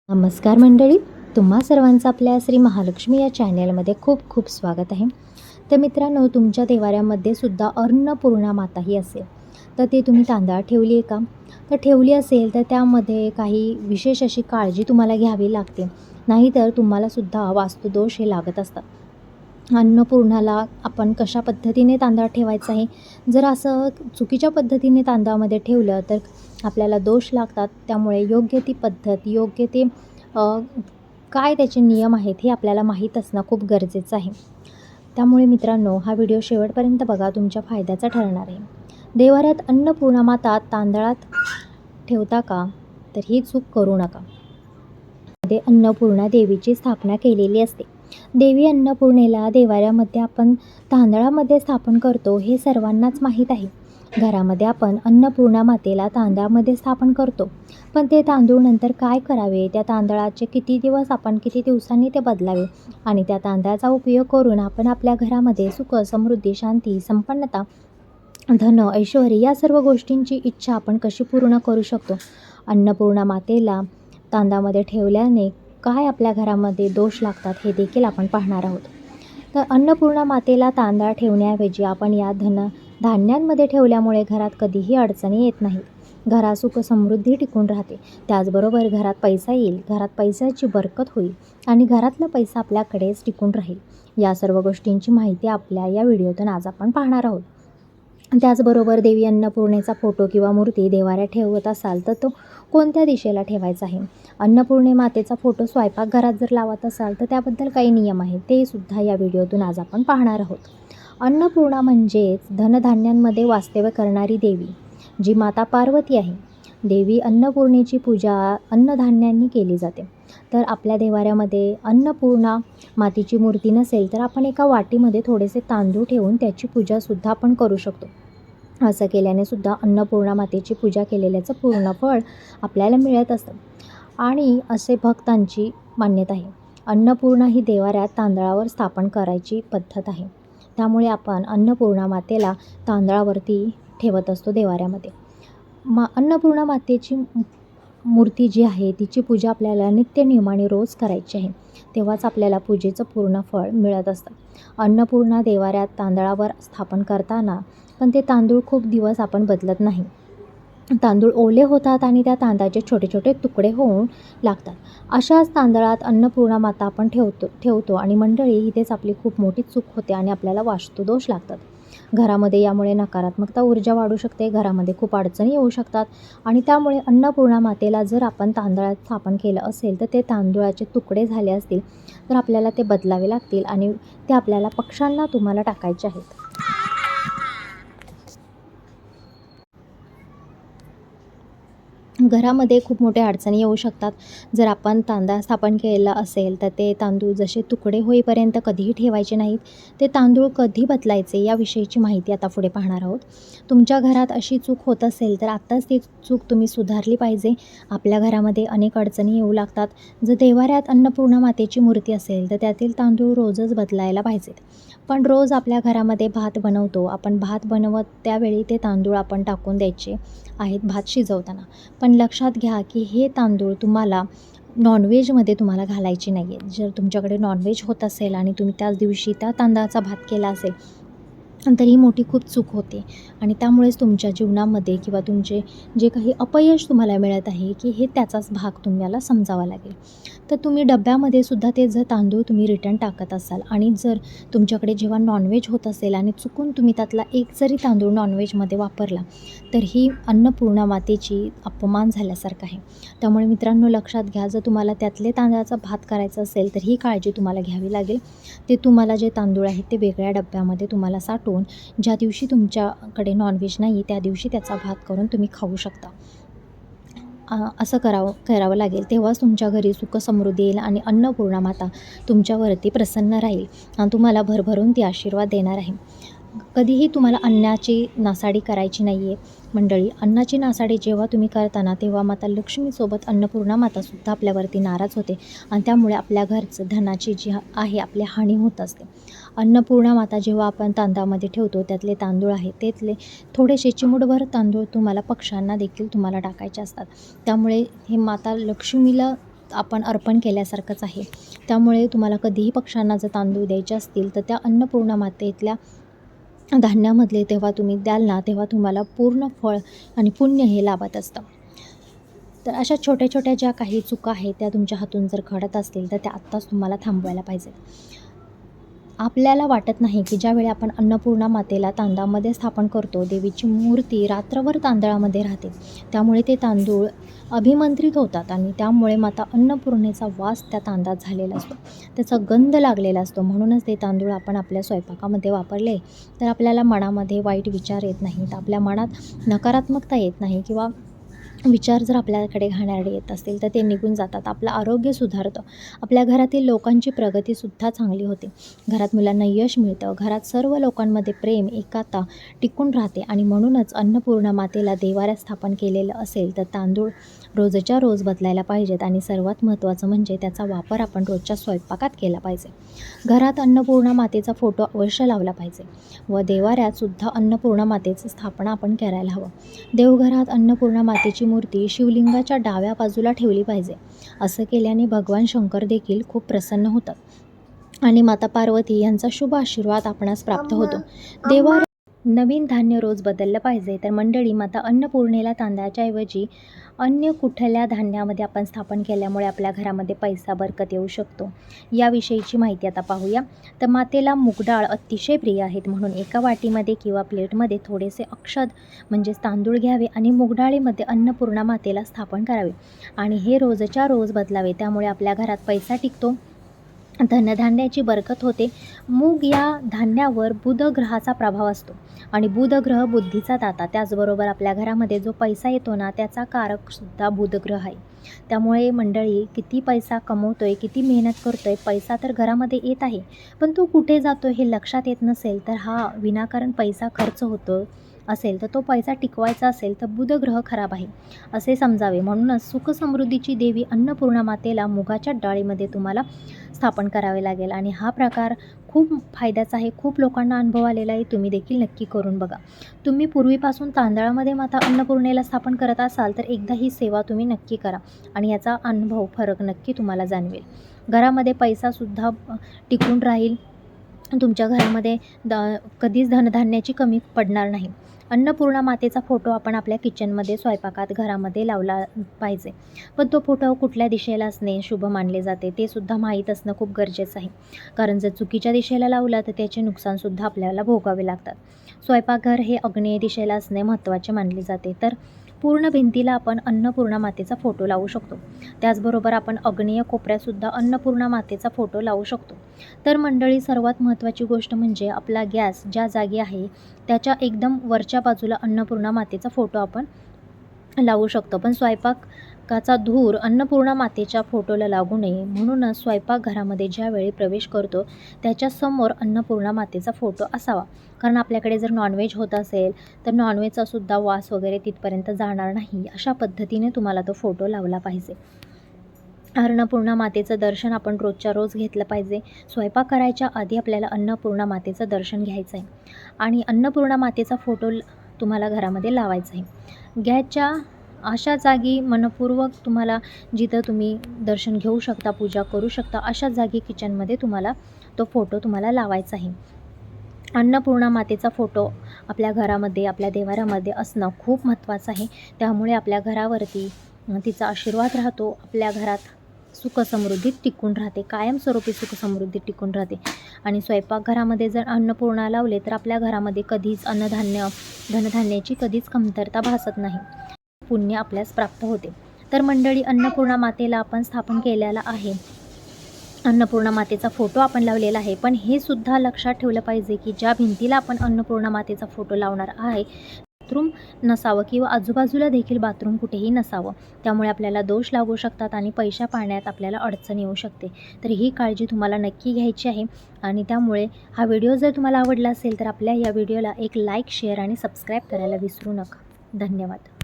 नमस्कार मंडळी, तुम्हा सर्वांचं आपल्या श्री महालक्ष्मी या चॅनलमध्ये खूप खूप स्वागत आहे. तर मित्रांनो, तुमच्या देवाऱ्यामध्ये सुद्धा अन्नपूर्णा माता ही असेल तर ते तुम्ही तांदळात ठेवली आहे का? तर ठेवली असेल तर त्यामध्ये काही विशेष अशी काळजी तुम्हाला घ्यावी लागते, नाहीतर तुम्हालासुद्धा वास्तुदोष हे लागत असतात. अन्नपूर्णाला आपण कशा पद्धतीने तांदळात ठेवायचं आहे, जर असं चुकीच्या पद्धतीने तांदळामध्ये ठेवलं तर आपल्याला दोष लागतात. त्यामुळे योग्य ती पद्धत, योग्य ते अ, काय त्याचे नियम आहेत हे आपल्याला माहीत असणं खूप गरजेचं आहे. त्यामुळे मित्रांनो, हा व्हिडिओ शेवटपर्यंत बघा, तुमच्या फायद्याचा ठरणार आहे. देवाऱ्यात अन्नपूर्णा माता तांदळात ठेवता का? तर ही चूक करू नका. मध्ये अन्नपूर्णा देवीची स्थापना केलेली असते. देवी अन्नपूर्णेला देवाऱ्यामध्ये आपण तांदळामध्ये स्थापन करतो हे सर्वांनाच माहीत आहे. घरामध्ये आपण अन्नपूर्णा मातेला तांदळामध्ये स्थापन करतो, पण ते तांदूळ नंतर काय करावे, त्या तांदळाचे किती दिवस आपण किती दिवसांनी ते बदलावे आणि त्या तांदळाचा उपयोग करून आपण आपल्या घरामध्ये सुख, समृद्धी, शांती, संपन्नता, धन, ऐश्वर्य या सर्व गोष्टींची इच्छा आपण कशी पूर्ण करू शकतो. अन्नपूर्णा मातेला तांदळामध्ये ठेवल्याने काय आपल्या घरामध्ये दोष लागतात हे देखील आपण पाहणार आहोत. तर अन्नपूर्णा मातेला तांदळात ठेवण्याऐवजी आपण या धान्यांमध्ये ठेवल्यामुळे घरात कधीही अडचणी येत नाहीत. घरात सुख समृद्धी टिकून राहते. त्याचबरोबर घरात पैसा येईल, घरात पैशाची बरकत होईल आणि घरातला पैसा आपल्याकडेच टिकून राहील. या सर्व गोष्टींची माहिती आपल्या या व्हिडिओतून आज आपण पाहणार आहोत. त्याचबरोबर देवी अन्नपूर्णेचा फोटो किंवा मूर्ती देवाऱ्यात ठेवत असाल तर तो कोणत्या दिशेला ठेवायचा आहे? अन्नपूर्णे मातेचा फोटो स्वयंपाकघरात जर लावत असाल तर त्याबद्दल काही नियम आहेत, ते सुद्धा या व्हिडिओतून आज आपण पाहणार आहोत. अन्नपूर्णा म्हणजेच धनधान्यांमध्ये वास्तव्य करणारी देवी, जी माता पार्वती आहे. देवी अन्नपूर्णेची पूजा अन्नधान्यांनी केली जाते. तर आपल्या देवाऱ्यामध्ये अन्नपूर्णा मातीची मूर्ती नसेल तर आपण एका वाटीमध्ये थोडेसे तांदूळ ठेवून त्याची पूजासुद्धा आपण करू शकतो. असं केल्याने सुद्धा अन्नपूर्णा मातेची पूजा केलेल्याचं पूर्ण फळ आपल्याला मिळत असतं आणि असे भक्तांची मान्यता आहे. अन्नपूर्णा ही देवाऱ्यात तांदळावर स्थापन करायची पद्धत आहे. त्यामुळे आपण अन्नपूर्णा मातेला तांदळावरती ठेवत असतो देवाऱ्यामध्ये. अन्नपूर्णा मातेची मूर्ती जी आहे तिची पूजा आपल्याला नित्यनियमाने रोज करायची आहे, तेव्हाच आपल्याला पूजेचं पूर्ण फळ मिळत असतं. अन्नपूर्णा देवाऱ्यात तांदळावर स्थापन करताना पण ते तांदूळ खूप दिवस आपण बदलत नाही. तांदूळ ओले होतात आणि त्या तांदळाचे छोटे छोटे तुकडे होऊन लागतात. अशाच तांदळात अन्नपूर्णा माता आपण ठेवतो आणि मंडळी, इथेच आपली खूप मोठी चूक होते आणि आपल्याला वास्तुदोष लागतात. घरामध्ये यामुळे नकारात्मकता ऊर्जा वाढू शकते, घरामध्ये खूप अडचणी येऊ शकतात आणि त्यामुळे अन्नपूर्णा मातेला जर आपण तांदळात स्थापन केलं असेल तर ते तांदूळाचे तुकडे झाले असतील तर आपल्याला ते बदलावे लागतील आणि ते आपल्याला पक्ष्यांना तुम्हाला टाकायचे आहेत. घरामध्ये खूप मोठ्या अडचणी येऊ शकतात. जर आपण तांदळात स्थापन केलेला असेल तर ते तांदूळ जसे तुकडे होईपर्यंत कधीही ठेवायचे नाहीत. ते तांदूळ कधी बदलायचे याविषयीची माहिती आता पुढे पाहणार आहोत. तुमच्या घरात अशी चूक होत असेल तर आत्ताच ती चूक तुम्ही सुधारली पाहिजे. आपल्या घरामध्ये अनेक अडचणी येऊ लागतात. जर देवाऱ्यात अन्नपूर्णा मातेची मूर्ती असेल तर त्यातील तांदूळ रोजच बदलायला पाहिजेत. पण रोज आपल्या घरामध्ये भात बनवतो आपण, भात बनवत त्यावेळी ते तांदूळ आपण टाकून द्यायचे आहेत भात शिजवताना. पण लक्षात घ्या की हे तांदूळ तुम्हाला नॉनव्हेजमध्ये तुम्हाला घालायचे नाही आहेत. जर तुमच्याकडे नॉनव्हेज होत असेल आणि तुम्ही त्याच दिवशी त्या तांदळाचा भात केला असेल तर ही मोठी खूप चूक होते आणि त्यामुळेच तुमच्या जीवनामध्ये किंवा तुमचे जे काही अपयश तुम्हाला मिळत आहे की हे त्याचाच भाग तुम्हाला समजावा लागेल. तर तुम्ही डब्यामध्ये सुद्धा ते जर तांदूळ तुम्ही रिटर्न टाकत असाल आणि जर तुमच्याकडे जेव्हा नॉनव्हेज होत असेल आणि चुकून तुम्ही त्यातला एक जरी तांदूळ नॉनव्हेजमध्ये वापरला तर ही अन्नपूर्णा मातेची अपमान झाल्यासारखं आहे. त्यामुळे मित्रांनो, लक्षात घ्या, जर तुम्हाला त्यातले तांदळाचा भात करायचा असेल तर ही काळजी तुम्हाला घ्यावी लागेल. ते तुम्हाला जे तांदूळ आहेत ते वेगळ्या डब्यामध्ये तुम्हाला साठवून ज्या दिवशी तुमच्याकडे नॉनव्हेज नाही त्या दिवशी त्याचा भात करून तुम्ही खाऊ शकता. असं करावं लागेल, तेव्हाच तुमच्या घरी सुख समृद्धी येईल आणि अन्नपूर्णा माता तुमच्यावरती प्रसन्न राहील आणि तुम्हाला भरभरून ती आशीर्वाद देणार आहे. कधीही तुम्हाला अन्नाची नासाडी करायची नाही आहे मंडळी. अन्नाची नासाडी जेव्हा तुम्ही करताना तेव्हा माता लक्ष्मीसोबत अन्नपूर्णा मातासुद्धा आपल्यावरती नाराज होते आणि त्यामुळे आपल्या घरचं धनाची जी आहे आपली हानी होत असते. अन्नपूर्णा माता जेव्हा आपण तांदळामध्ये ठेवतो त्यातले तांदूळ आहेत त्यातले थोडेसे चिमूटभर तांदूळ तुम्हाला पक्ष्यांना देखील तुम्हाला टाकायचे असतात. त्यामुळे हे माता लक्ष्मीला आपण अर्पण केल्यासारखंच आहे. त्यामुळे तुम्हाला कधीही पक्ष्यांना जर तांदूळ द्यायचे असतील तर त्या अन्नपूर्णा मातेतल्या धान्यामधले तेव्हा तुम्ही द्याल ना, तेव्हा तुम्हाला पूर्ण फळ आणि पुण्य हे लाभत असतं. तर अशा छोट्या छोट्या ज्या काही चुका आहेत त्या तुमच्या हातून जर घडत असतील तर त्या आत्ताच तुम्हाला थांबवायला पाहिजेत. आपल्याला वाटत नाही की ज्यावेळी आपण अन्नपूर्णा मातेला तांदळामध्ये स्थापन करतो, देवीची मूर्ती रात्रभर तांदळामध्ये राहते. त्यामुळे ते तांदूळ अभिमंत्रित होतात आणि त्यामुळे माता अन्नपूर्णेचा वास त्या तांदळात झालेला असतो, त्याचा गंध लागलेला असतो. म्हणूनच ते तांदूळ आपण आपल्या स्वयंपाकामध्ये वापरले तर आपल्याला मनामध्ये वाईट विचार येत नाहीत, आपल्या मनात नकारात्मकता येत नाही किंवा विचार जर आपल्याकडे घाणेरडे येत असतील तर ते निघून जातात. आपलं आरोग्य सुधारतं, आपल्या घरातील लोकांची प्रगतीसुद्धा चांगली होते, घरात मुलांना यश मिळतं, घरात सर्व लोकांमध्ये प्रेम एकाता टिकून राहते. आणि म्हणूनच अन्नपूर्णा मातेला देवाऱ्यात स्थापन केलेलं असेल तर तांदूळ रोजच्या रोज बदलायला पाहिजेत. आणि सर्वात महत्त्वाचं म्हणजे त्याचा वापर आपण रोजच्या स्वयंपाकात केला पाहिजे. घरात अन्नपूर्णा मातेचा फोटो अवश्य लावला पाहिजे व देवाऱ्यातसुद्धा अन्नपूर्णा मातेचं स्थापना आपण करायला हवं. देवघरात अन्नपूर्णा मातेची मूर्ती शिवलिंगाच्या डाव्या बाजूला ठेवली पाहिजे. असं केल्याने भगवान शंकर देखील खूप प्रसन्न होतात आणि माता पार्वती यांचा शुभ आशीर्वाद आपणास प्राप्त होतो. देवाऱ्यात नवीन धान्य रोज बदललं पाहिजे. तर मंडळी, माता अन्नपूर्णेला तांदळाच्या ऐवजी अन्य कुठल्या धान्यामध्ये आपण स्थापन केल्यामुळे आपल्या घरामध्ये पैसा बरकत येऊ शकतो, याविषयीची माहिती आता पाहूया. तर मातेला मूगडाळ अतिशय प्रिय आहेत, म्हणून एका वाटीमध्ये किंवा प्लेटमध्ये थोडेसे अक्षत म्हणजेच तांदूळ घ्यावे आणि मूगडाळीमध्ये अन्नपूर्णा मातेला स्थापन करावे आणि हे रोजच्या रोज बदलावे. त्यामुळे आपल्या घरात पैसा टिकतो, धनधान्याची बरकत होते. मूग या धान्यावर बुध ग्रहाचा प्रभाव असतो आणि बुध ग्रह बुद्धीचा दाता, त्याचबरोबर आपल्या घरामध्ये जो पैसा येतो ना त्याचा कारकसुद्धा बुध ग्रह आहे. त्यामुळे मंडळी, किती पैसा कमवतोय, किती मेहनत करतोय, पैसा तर घरामध्ये येत आहे पण तो कुठे जातो हे लक्षात येत नसेल तर हा विनाकारण पैसा खर्च होतो असेल तर तो पैसा टिकवायचा असेल तर बुध ग्रह खराब आहे असे समजावे. म्हणूनच सुखसमृद्धीची देवी अन्नपूर्णा मातेला मुगाच्या डाळीमध्ये तुम्हाला स्थापन करावे लागेल आणि हा प्रकार खूप फायद्याचा आहे, खूप लोकांना अनुभव आलेला आहे. तुम्ही देखील नक्की करून बघा. तुम्ही पूर्वीपासून तांदळामध्ये माता अन्नपूर्णेला स्थापन करत असाल तर एकदा ही सेवा तुम्ही नक्की करा आणि याचा अनुभव फरक नक्की तुम्हाला जाणवेल. घरामध्ये पैसासुद्धा टिकून राहील, तुमच्या घरामध्ये कधीच धनधान्याची कमी पडणार नाही. अन्नपूर्णा मातेचा फोटो आपण आपल्या किचनमध्ये, स्वयंपाकात, घरामध्ये लावला पाहिजे. पण तो फोटो कुठल्या दिशेला असणे शुभ मानले जाते ते सुद्धा माहीत असणं खूप गरजेचं आहे, कारण जर चुकीच्या दिशेला लावला तर त्याचे नुकसानसुद्धा आपल्याला भोगावे लागतात. स्वयंपाकघर हे आग्नेय दिशेला असणे महत्त्वाचे मानले जाते. तर पूर्ण भिंतीला आपण अन्नपूर्णा मातेचा फोटो लावू शकतो. त्याचबरोबर आपण आग्नेय कोपऱ्यातसुद्धा अन्नपूर्णा मातेचा फोटो लावू शकतो. तर मंडळी, सर्वात महत्त्वाची गोष्ट म्हणजे आपला गॅस ज्या जागी आहे त्याच्या एकदम वरच्या बाजूला अन्नपूर्णा मातेचा फोटो आपण लावू शकतो. पण स्वयंपाकाचा धूर अन्नपूर्णा मातेच्या फोटोला लागू नये, म्हणूनच स्वयंपाकघरामध्ये ज्यावेळी प्रवेश करतो त्याच्यासमोर अन्नपूर्णा मातेचा फोटो असावा. कारण आपल्याकडे जर नॉनव्हेज होत असेल तर नॉनव्हेजचा सुद्धा वास वगैरे तिथपर्यंत जाणार नाही, अशा पद्धतीने तुम्हाला तो फोटो लावला पाहिजे. अन्नपूर्णा मातेचं दर्शन आपण रोजच्या रोज घेतलं पाहिजे. स्वयंपाक करायच्या आधी आपल्याला अन्नपूर्णा मातेचं दर्शन घ्यायचं आहे आणि अन्नपूर्णा मातेचा फोटो तुम्हाला घरामध्ये लावायचा आहे. गॅसच्या अशा जागी मनपूर्वक तुम्हाला, जिथं तुम्ही दर्शन घेऊ शकता, पूजा करू शकता, अशा जागी किचनमध्ये तुम्हाला तो फोटो तुम्हाला लावायचा आहे. अन्नपूर्णा मातेचा फोटो आपल्या घरामध्ये, आपल्या देवाऱ्यामध्ये असणं खूप महत्त्वाचं आहे. त्यामुळे आपल्या घरावरती तिचा आशीर्वाद राहतो, आपल्या घरात सुखसमृद्धी टिकून राहते, कायमस्वरूपी सुखसमृद्धी टिकून राहते. आणि स्वयंपाकघरामध्ये जर अन्नपूर्णा लावले तर आपल्या घरामध्ये कधीच धनधान्याची कधीच कमतरता भासत नाही, पुण्य आपल्यास प्राप्त होते. तर मंडळी, अन्नपूर्णा मातेला आपण स्थापन केलेला आहे, अन्नपूर्णा मातेचा फोटो आपण लावलेला आहे. पण हे सुद्धा लक्षात ठेवलं पाहिजे की ज्या भिंतीला आपण अन्नपूर्णा मातेचा फोटो लावणार आहे बाथरूम नसावं किंवा आजूबाजूला देखील बाथरूम कुठेही नसावं. त्यामुळे आपल्याला दोष लागू शकतात आणि पैसा पाण्यात आपल्याला अडचण येऊ शकते. तर ही काळजी तुम्हाला नक्की घ्यायची आहे. आणि त्यामुळे हा व्हिडिओ जर तुम्हाला आवडला असेल तर आपल्या या व्हिडिओला एक लाईक, शेअर आणि सबस्क्राईब करायला विसरू नका. धन्यवाद.